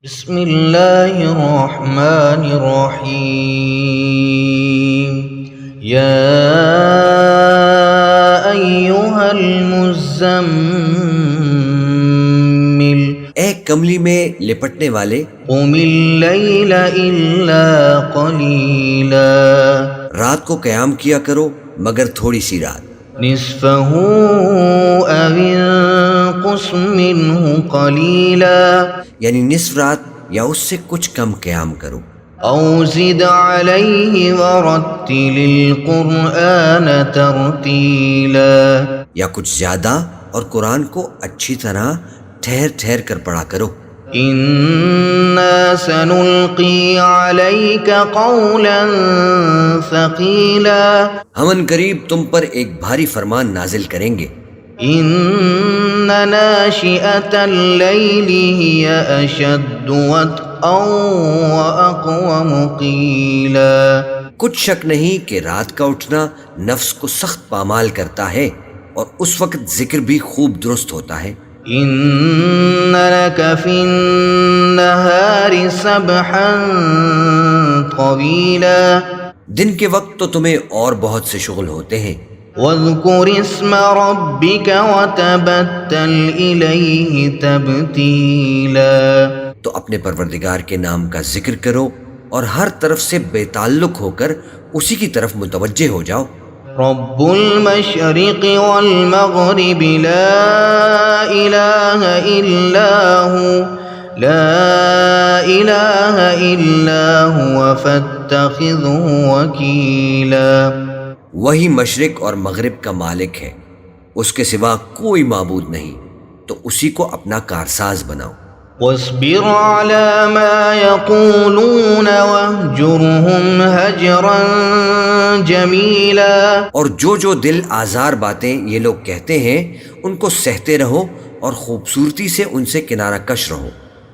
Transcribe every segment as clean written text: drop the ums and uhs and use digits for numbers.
بسم اللہ الرحمن الرحیم یا ایہا المزمل اے کملی میں لپٹنے والے، قم اللیل الا قلیلا رات کو قیام کیا کرو مگر تھوڑی سی رات، نصفہ او انقص منہ قلیلا یعنی نصف رات یا اس سے کچھ کم قیام کرو، او زد علیہ ورتل القرآن ترتیلا یا کچھ زیادہ اور قرآن کو اچھی طرح ٹھہر ٹھہر کر پڑھا کرو۔ انا سنلقی علیک قولا ثقیلا ہم ان قریب تم پر ایک بھاری فرمان نازل کریں گے۔ ان ناشئۃ اللیل ہی اشد وطئا واقوم قیلا کچھ شک نہیں کہ رات کا اٹھنا نفس کو سخت پامال کرتا ہے اور اس وقت ذکر بھی خوب درست ہوتا ہے۔ ان لک فی النہار سبحا طویلا دن کے وقت تو تمہیں اور بہت سے شغل ہوتے ہیں، واذکر اسم ربک وتبتل الیہ تبتیلا تو اپنے پروردگار کے نام کا ذکر کرو اور ہر طرف سے بے تعلق ہو کر اسی کی طرف متوجہ ہو جاؤ۔ رب المشرق والمغرب لا الہ الا هو لا الہ الا هو فاتخذہ وکیلا وہی مشرق اور مغرب کا مالک ہے، اس کے سوا کوئی معبود نہیں، تو اسی کو اپنا کارساز بناؤ۔ واصبر على ما يقولون واهجرهم هجرا جمیلا اور جو دل آزار باتیں یہ لوگ کہتے ہیں ان کو سہتے رہو اور خوبصورتی سے ان سے کنارہ کش رہو۔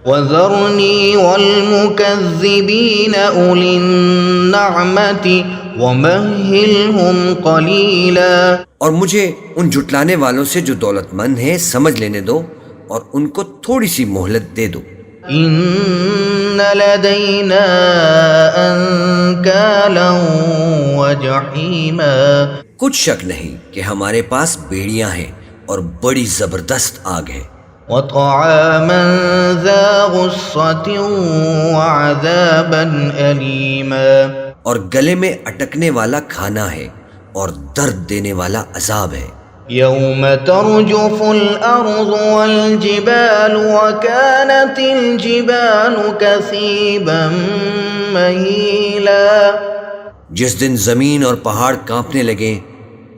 وذرنی والمکذبین اولی النعمت ومہلہم قلیلا اور مجھے ان جھٹلانے والوں سے جو دولت مند ہیں سمجھ لینے دو اور ان کو تھوڑی سی مہلت دے دو۔ ان لدینا انکالا وجحیما کچھ شک نہیں کہ ہمارے پاس بیڑیاں ہیں اور بڑی زبردست آگ ہے، وطعاما ذا غصة وعذابا أليما اور گلے میں اٹکنے والا کھانا ہے اور درد دینے والا عذاب ہے۔ يوم ترجف الأرض والجبال وكانت الجبال كثيبا مهيلا جس دن زمین اور پہاڑ کانپنے لگیں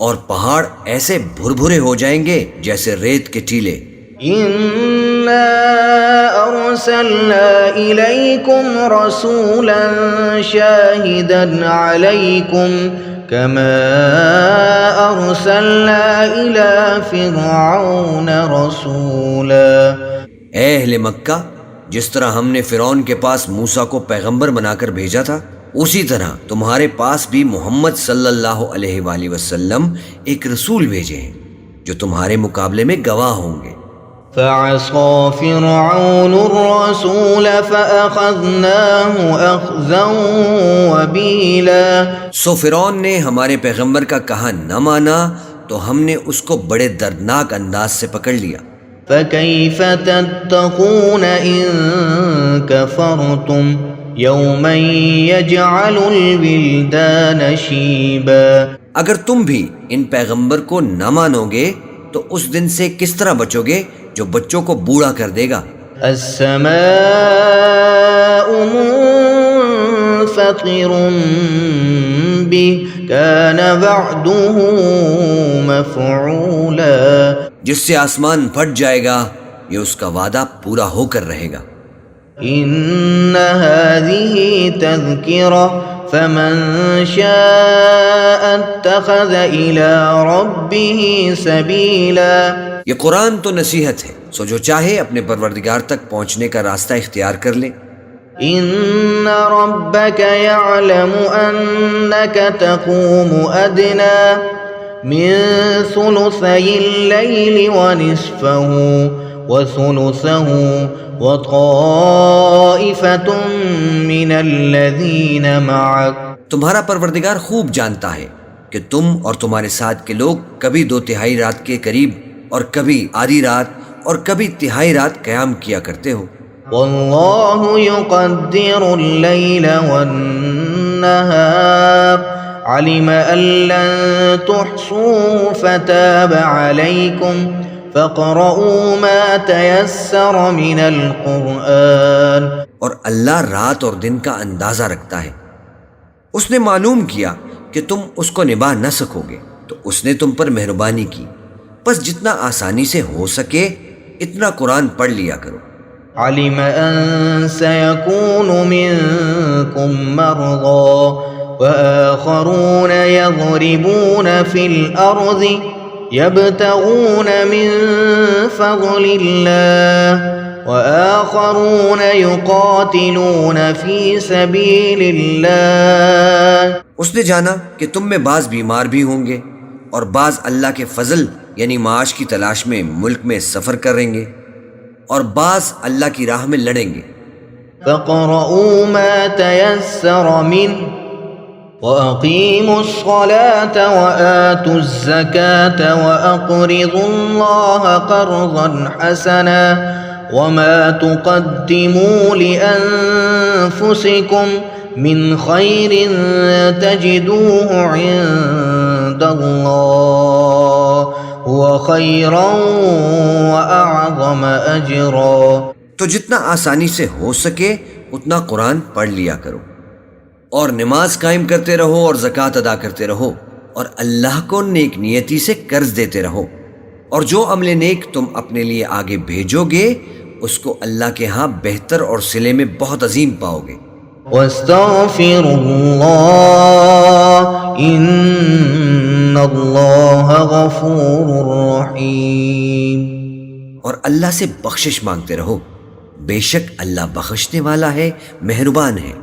اور پہاڑ ایسے بھربھرے ہو جائیں گے جیسے ریت کے ٹیلے۔ إنا أرسلنا إليكم رسولا شاهدا عليكم كما أرسلنا إلى فرعون رسولا اے اہل مکہ، جس طرح ہم نے فرعون کے پاس موسیٰ کو پیغمبر بنا کر بھیجا تھا، اسی طرح تمہارے پاس بھی محمد صلی اللہ علیہ وآلہ وسلم ایک رسول بھیجے ہیں جو تمہارے مقابلے میں گواہ ہوں گے۔ فعصى فرعون الرسول فأخذناه أخذا وبيلا سو فرعون نے ہمارے پیغمبر کا کہا نہ مانا تو ہم نے اس کو بڑے دردناک انداز سے پکڑ لیا۔ فكيف تتقون إن كفرتم يوما يجعل الولدان شيبا اگر تم بھی ان پیغمبر کو نہ مانو گے تو اس دن سے کس طرح بچو گے جو بچوں کو بوڑھا کر دے گا۔ السماء منفطر به كان وعده مفعولا جس سے آسمان پھٹ جائے گا یہ اس کا وعدہ پورا ہو کر رہے گا۔ ان هذه تذکرہ فمن شاء اتخذ الى ربه سبیلا یہ قرآن تو نصیحت ہے، سو جو چاہے اپنے پروردگار تک پہنچنے کا راستہ اختیار کر لے۔ ان ربك يعلم انك تقوم ادنى من ثلثي الليل ونصفه وثلثه وطائفة من الذين معك. تمہارا پروردگار خوب جانتا ہے کہ تم اور تمہارے ساتھ کے لوگ کبھی 2/3 رات کے قریب اور کبھی آدھی رات اور کبھی تہائی رات قیام کیا کرتے ہو. واللہ یقدر اللیل والنہار علم ان لن تحصوه فتاب علیکم فاقرؤوا ما تیسر من القرآن. اور اللہ رات اور دن کا اندازہ رکھتا ہے. اس نے معلوم کیا کہ تم اس کو نبھا نہ سکو گے تو اس نے تم پر مہربانی کی، بس جتنا آسانی سے ہو سکے اتنا قرآن پڑھ لیا کرو. علم ان سيكون منكم مرضى وآخرون يضربون في الأرض يبتغون من فضل الله وآخرون يقاتلون في سبيل الله. اس نے جانا کہ تم میں بعض بیمار بھی ہوں گے اور بعض اللہ کے فضل یعنی معاش کی تلاش میں ملک میں سفر کریں گے اور بعض اللہ کی راہ میں لڑیں گے. فَاقْرَؤُوا مَا تَيَسَّرَ مِنْهُ وَأَقِيمُوا الصَّلَاةَ وَآتُوا الزَّكَاةَ وَأَقْرِضُوا اللَّهَ قَرْضًا حَسَنًا وَمَا تُقَدِّمُوا لِأَنفُسِكُمْ مِنْ خَيْرٍ تَجِدُوهُ عِندَ اللَّهِ هُوَ خَيْرًا وَأَعْظَمَ أَجْرًا. تو جتنا آسانی سے ہو سکے اتنا قرآن پڑھ لیا کرو اور نماز قائم کرتے رہو اور زکوٰۃ ادا کرتے رہو اور اللہ کو نیک نیتی سے قرض دیتے رہو، اور جو عمل نیک تم اپنے لیے آگے بھیجو گے اس کو اللہ کے ہاں بہتر اور صلے میں بہت عظیم پاؤ گے. وَاسْتَغْفِرُوا اللَّهَ إِنَّ اللَّهَ غَفُورٌ رَحِيمٌ. اور اللہ سے بخشش مانگتے رہو، بے شک اللہ بخشنے والا ہے، مہربان ہے.